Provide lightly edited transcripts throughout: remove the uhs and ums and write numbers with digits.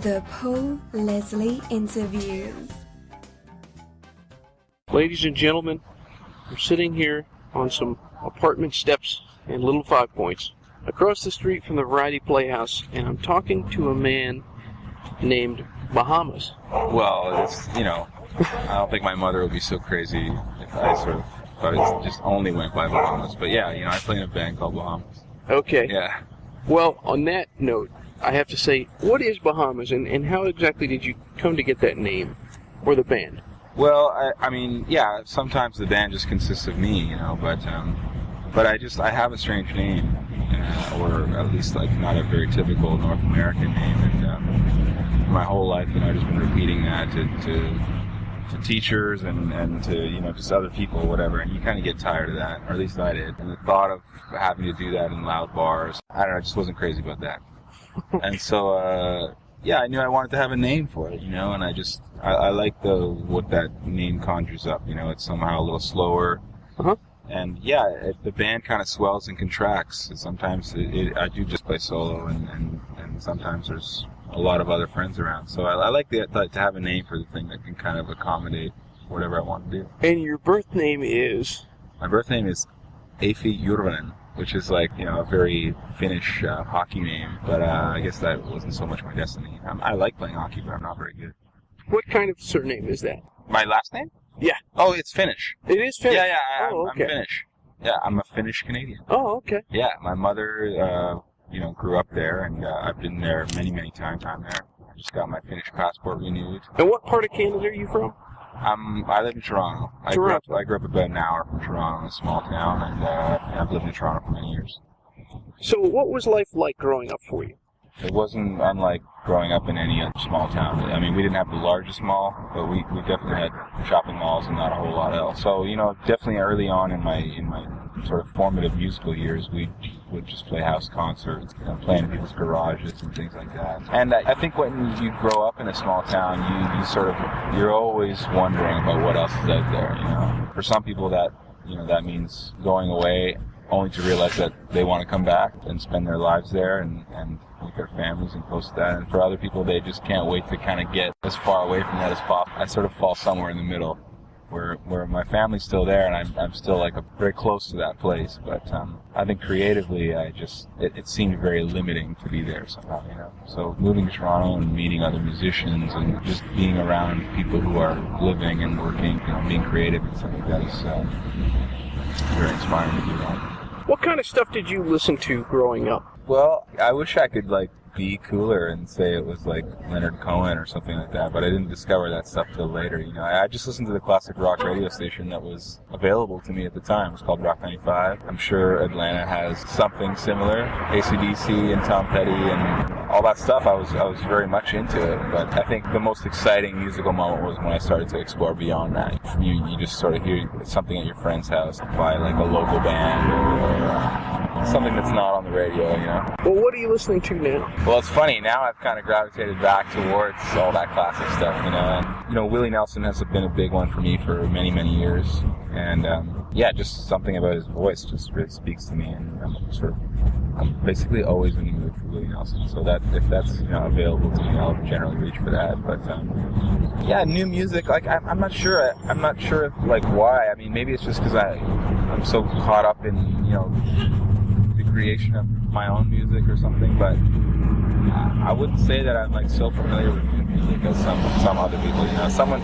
The Paul Leslie Interviews. Ladies and gentlemen, I'm sitting here on some apartment steps in Little Five Points, across the street from the Variety Playhouse, and I'm talking to a man named Bahamas. Well, it's, I don't think my mother would be so crazy if I sort of thought it just only went by Bahamas. But yeah, I play in a band called Bahamas. Okay. Yeah. Well, on that note, I have to say, what is Bahamas, and how exactly did you come to get that name, or the band? Well, I mean, sometimes the band just consists of me, but I have a strange name, or at least not a very typical North American name, and my whole life, I've just been repeating that to teachers and to, just other people, whatever, and you kind of get tired of that, or at least I did, and the thought of having to do that in loud bars, I don't know, I just wasn't crazy about that, and so, I knew I wanted to have a name for it, and I like what that name conjures up, it's somehow a little slower, and the band kind of swells and contracts, and sometimes I do just play solo, and sometimes there's a lot of other friends around, so I like to have a name for the thing that can kind of accommodate whatever I want to do. And your birth name is? My birth name is Afie Jurvanen, which is a very Finnish hockey name, but I guess that wasn't so much my destiny. I like playing hockey, but I'm not very good. What kind of surname is that? My last name? Yeah. Oh, it's Finnish. It is Finnish? Yeah, okay. I'm Finnish. Yeah, I'm a Finnish Canadian. Oh, okay. Yeah, my mother, grew up there, and I've been there many, many times. I'm there. I just got my Finnish passport renewed. And what part of Canada are you from? I live in Toronto. I grew up about an hour from Toronto, in a small town, and I've lived in Toronto for many years. So what was life like growing up for you? It wasn't unlike growing up in any other small town. I mean, we didn't have the largest mall, but we definitely had shopping malls and not a whole lot else. So, definitely early on in my sort of formative musical years, we would just play house concerts, play in people's garages and things like that. And I think when you grow up in a small town, you're always wondering about what else is out there, For some people that means going away only to realize that they want to come back and spend their lives there and with their families and close to that. And for other people, they just can't wait to kind of get as far away from that as possible. I sort of fall somewhere in the middle, where my family's still there and I'm still very close to that place. But I think creatively, it seemed very limiting to be there somehow, So moving to Toronto and meeting other musicians and just being around people who are living and working, being creative and stuff like that is very inspiring to do that. What kind of stuff did you listen to growing up? Well, I wish I could be cooler and say it was Leonard Cohen or something like that, but I didn't discover that stuff till later. I just listened to the classic rock radio station that was available to me at the time. It was called Rock 95. I'm sure Atlanta has something similar. AC/DC and Tom Petty and all that stuff. I was very much into it, but I think the most exciting musical moment was when I started to explore beyond that. You just sort of hear something at your friend's house by a local band or something that's not on the radio, Well, what are you listening to now? Well, it's funny. Now I've kind of gravitated back towards all that classic stuff, And, Willie Nelson has been a big one for me for many, many years. And, just something about his voice just really speaks to me. And I'm basically always in the mood for Willie Nelson. So that if that's, available to me, I'll generally reach for that. But, new music, I'm not sure. I'm not sure, why. I mean, maybe it's just because I'm so caught up in, the creation of my own music or something, but I wouldn't say that I'm so familiar with new music as some other people. Someone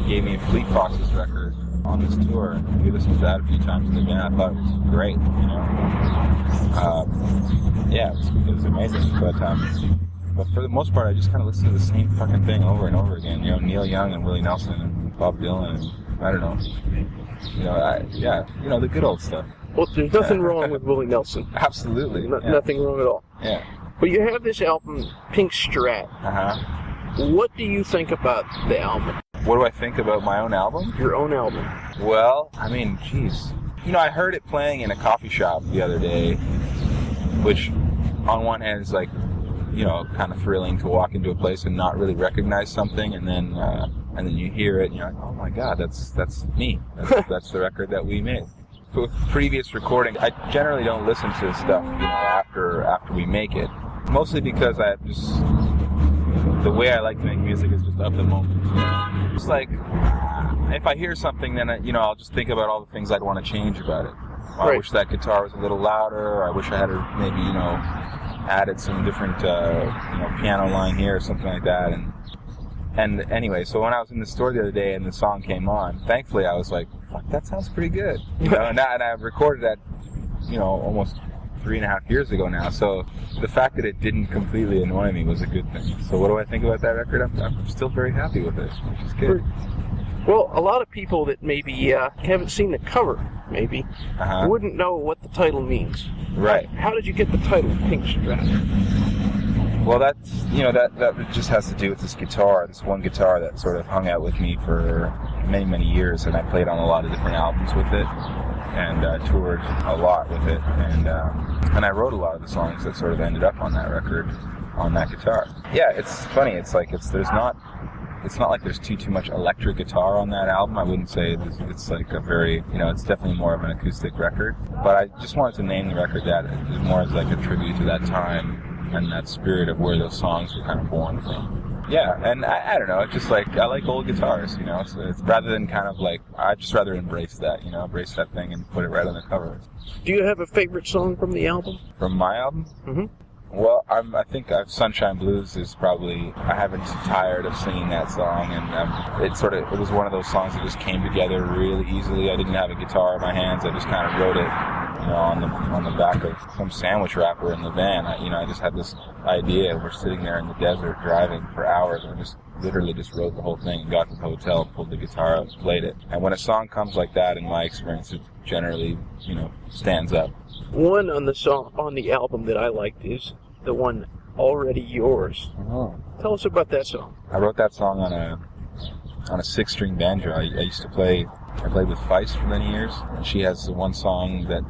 gave me a Fleet Foxes record on this tour, and we listened to that a few times in the band. I thought it was great. It was amazing. But for the most part, I just kind of listen to the same fucking thing over and over again. Neil Young and Willie Nelson and Bob Dylan, and I don't know. The good old stuff. Well, there's nothing wrong with Willie Nelson. Absolutely. Nothing wrong at all. Yeah. But you have this album, Pink Strat. What do you think about the album? What do I think about my own album? Your own album. Well, I mean, geez. I heard it playing in a coffee shop the other day, which on one hand is kind of thrilling to walk into a place and not really recognize something, and then you hear it and you're like, oh my God, that's me. That's the record that we made. With previous recording, I generally don't listen to stuff, after we make it. Mostly because I just, the way I like to make music is just of the moment. It's like, if I hear something, then I'll just think about all the things I'd want to change about it. I wish that guitar was a little louder. I wish I had maybe added some different piano line here or something like that. And anyway, so when I was in the store the other day and the song came on, thankfully I was like, fuck, that sounds pretty good. And I recorded that, almost 3.5 years ago now. So the fact that it didn't completely annoy me was a good thing. So what do I think about that record? I'm still very happy with it, which is good. Well, a lot of people that maybe haven't seen the cover, maybe, wouldn't know what the title means. Right. How did you get the title Pink Strat? Well, that's, that just has to do with this guitar, this one guitar that sort of hung out with me for many, many years, and I played on a lot of different albums with it, and toured a lot with it, and I wrote a lot of the songs that sort of ended up on that record on that guitar. Yeah, it's funny. It's not like there's too much electric guitar on that album. I wouldn't say it's like a very, it's definitely more of an acoustic record. But I just wanted to name the record that more as like a tribute to that time and that spirit of where those songs were kind of born from. Yeah, and I don't know, it's just like, I like old guitars, so it's rather than kind of like, I'd just rather embrace that, embrace that thing and put it right on the cover. Do you have a favorite song from the album? From my album? Mm-hmm. Well, I think Sunshine Blues is probably, I haven't tired of singing that song, and it was one of those songs that just came together really easily. I didn't have a guitar in my hands, I just kind of wrote it, on the back of some sandwich wrapper in the van. I just had this idea. We're sitting there in the desert driving for hours, and I just literally just wrote the whole thing and got to the hotel and pulled the guitar out and played it. And when a song comes like that, in my experience, it generally, stands up. One on the album that I liked is the one Already Yours. Oh. Tell us about that song. I wrote that song on a Six String Banjo. I played with Feist for many years, and she has the one song that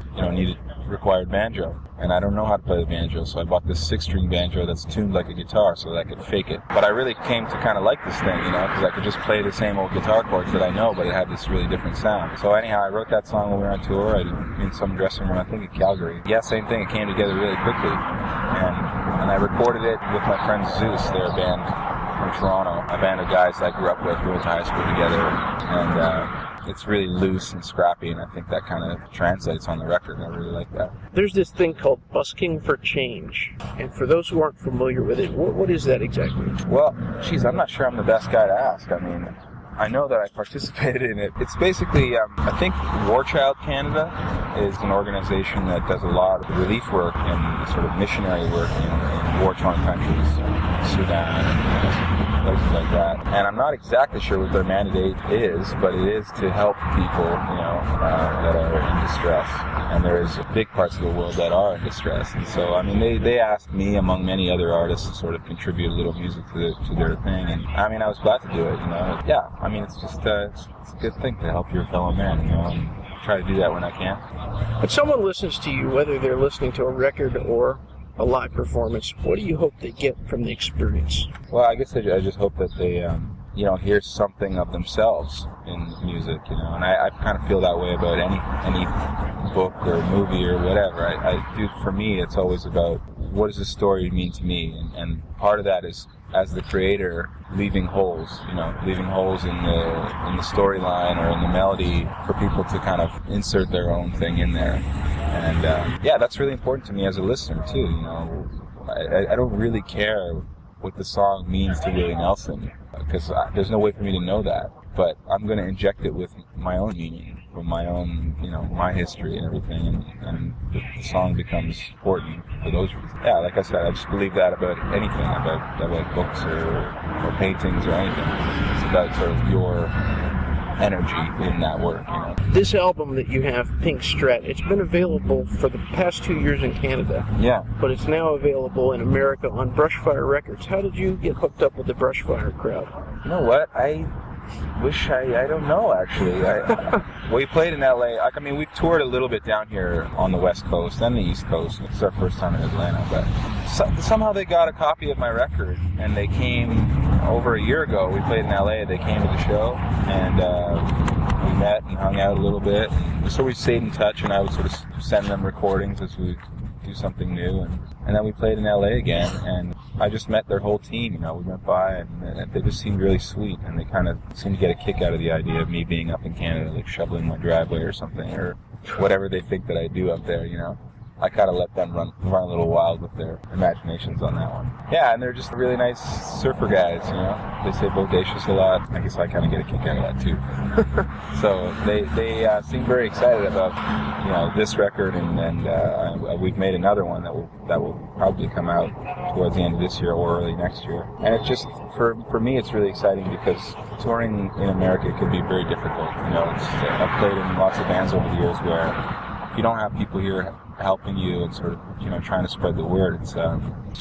required banjo, and I don't know how to play the banjo, so I bought this 6-string banjo that's tuned like a guitar so that I could fake it. But I really came to kind of like this thing, because I could just play the same old guitar chords that I know, but it had this really different sound. So anyhow, I wrote that song when we were on tour, in some dressing room, I think in Calgary. Yeah, same thing, it came together really quickly, and I recorded it with my friend Zeus. They're a band from Toronto, a band of guys I grew up with. We went to high school together, and it's really loose and scrappy, and I think that kind of translates on the record. I really like that. There's this thing called Busking for Change, and for those who aren't familiar with it, what is that exactly? Well, I'm not sure I'm the best guy to ask. I mean, I know that I participated in it. It's basically, I think War Child Canada is an organization that does a lot of relief work and sort of missionary work in war-torn countries, Sudan and places like that. And I'm not exactly sure what their mandate is, but it is to help people, that are in distress. And there's big parts of the world that are in distress. And so, I mean, they asked me, among many other artists, to sort of contribute a little music to their thing. And I mean, I was glad to do it, Yeah, I mean, it's just it's a good thing to help your fellow man, and try to do that when I can. When someone listens to you, whether they're listening to a record or a live performance, what do you hope they get from the experience? Well, I guess I just hope that they, hear something of themselves in music, and I kind of feel that way about any book or movie or whatever. I do, for me, it's always about what does this story mean to me, and part of that is, as the creator, leaving holes in the storyline or in the melody for people to kind of insert their own thing in there. And that's really important to me as a listener too. I don't really care what the song means to Willie Nelson, because there's no way for me to know that. But I'm going to inject it with my own meaning, from my own, my history and everything, and the song becomes important for those reasons. Yeah, like I said, I just believe that about anything, about books or paintings or anything. It's about sort of your energy in that work, This album that you have, Pink Strat, it's been available for the past 2 years in Canada. Yeah. But it's now available in America on Brushfire Records. How did you get hooked up with the Brushfire crowd? You know what? I don't know, actually. We played in LA. I mean, we've toured a little bit down here on the West Coast and the East Coast. It's our first time in Atlanta, but somehow they got a copy of my record, and they came over a year ago. We played in LA. They came to the show, and we met and hung out a little bit. So we stayed in touch, and I would sort of send them recordings as we do something new. And then we played in LA again, and I just met their whole team. We went by, and they just seemed really sweet, and they kind of seemed to get a kick out of the idea of me being up in Canada, like shoveling my driveway or something, or whatever they think that I do up there, I kind of let them run a little wild with their imaginations on that one. Yeah, and they're just really nice surfer guys, They say bodacious a lot. I guess I kind of get a kick out of that too. So they seem very excited about, this record, and we've made another one that will probably come out towards the end of this year or early next year. And it's just, for me, it's really exciting because touring in America can be very difficult. I've played in lots of bands over the years where if you don't have people here helping you and sort of, trying to spread the word, it's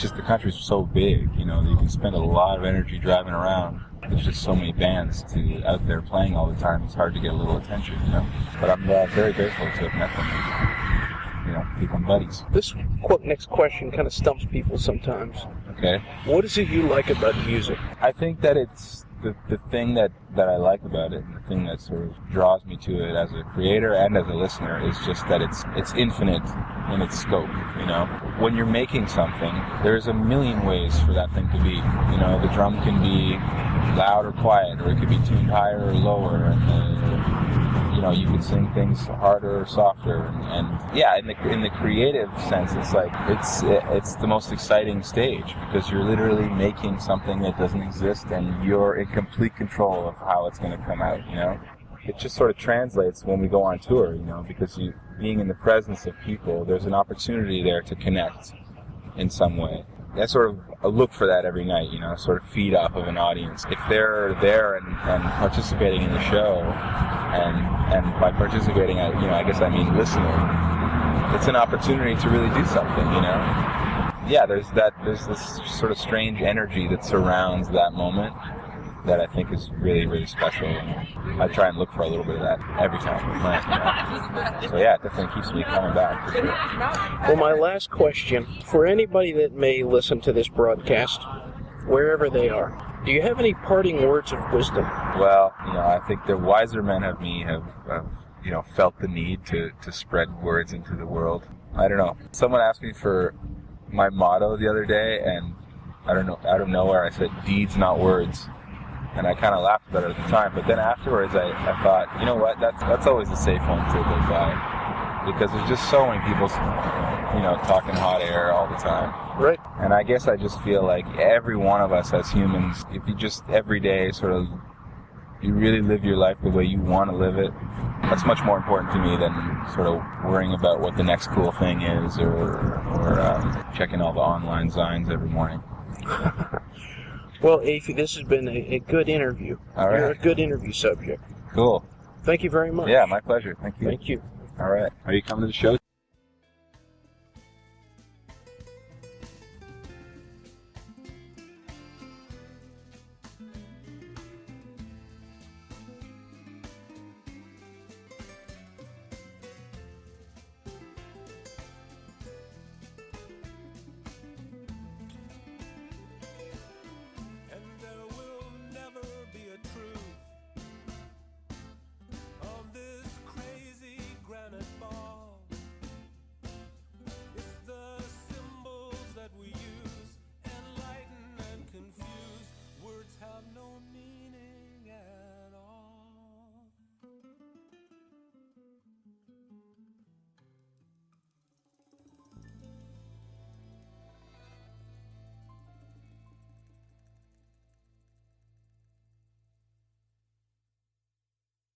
just the country's so big, you can spend a lot of energy driving around. There's just so many bands out there playing all the time, it's hard to get a little attention, But I'm very grateful to have met them, become buddies. This next question kind of stumps people sometimes. Okay. What is it you like about music? I think that it's the thing that I like about it, and the thing that sort of draws me to it as a creator and as a listener, is just that it's infinite in its scope. When you're making something, there's a million ways for that thing to be. The drum can be loud or quiet, or it could be tuned higher or lower, and you could sing things harder or softer, and yeah, in the creative sense, it's like it's the most exciting stage, because you're literally making something that doesn't exist, and you're in complete control of how it's going to come out. It just sort of translates when we go on tour, because being in the presence of people, there's an opportunity there to connect in some way. I sort of look for that every night, sort of feed off of an audience. If they're there and participating in the show, and by participating, I guess I mean listening, it's an opportunity to really do something, Yeah, there's this sort of strange energy that surrounds that moment that I think is really, really special. And I try and look for a little bit of that every time we play. So yeah, it definitely keeps me coming back, for sure. Well, my last question, for anybody that may listen to this broadcast, wherever they are, do you have any parting words of wisdom? Well, I think the wiser men of me have felt the need to spread words into the world. I don't know. Someone asked me for my motto the other day, and I don't know, out of nowhere I said, "Deeds, not words." And I kind of laughed about it at the time, but then afterwards I thought, you know what, that's always a safe one to live by, because there's just so many people, talking hot air all the time. Right. And I guess I just feel like every one of us as humans, if you just every day sort of, you really live your life the way you want to live it, that's much more important to me than sort of worrying about what the next cool thing is, or checking all the online signs every morning. Well, Afie, this has been a good interview. All right. You're a good interview subject. Cool. Thank you very much. Yeah, my pleasure. Thank you. Thank you. All right. Are you coming to the show?